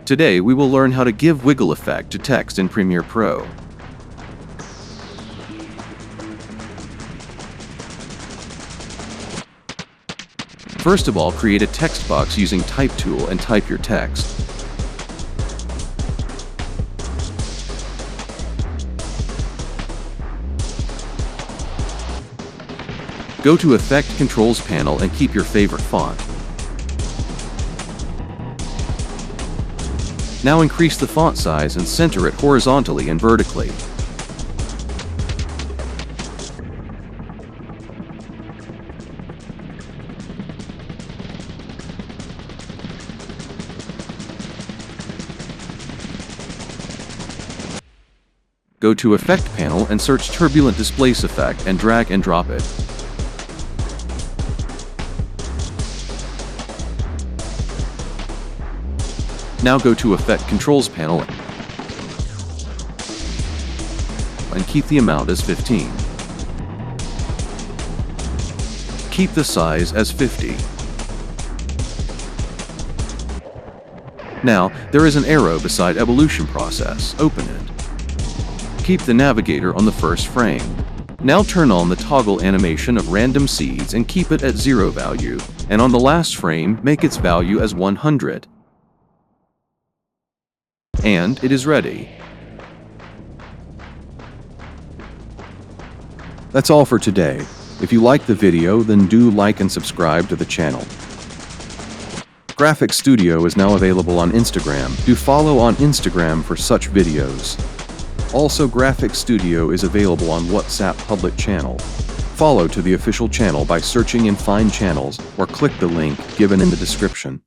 Today we will learn how to give wiggle effect to text in Premiere Pro. First of all, create a text box using Type tool and type your text. Go to Effect Controls panel and keep your favorite font. Now increase the font size and center it horizontally and vertically. Go to Effect panel and search Turbulent Displace Effect and drag and drop it. Now go to Effect Controls panel and keep the amount as 15. Keep the size as 50. Now, there is an arrow beside Evolution Process. Open it. Keep the navigator on the first frame. Now turn on the toggle animation of random seeds and keep it at 0 value, and on the last frame, make its value as 100. And it is ready. That's all for today. If you liked the video, then do like and subscribe to the channel. GraphiX Studio is now available on Instagram. Do follow on Instagram for such videos. Also, GraphiX Studio is available on WhatsApp public channel. Follow to the official channel by searching in Find Channels or click the link given in the description.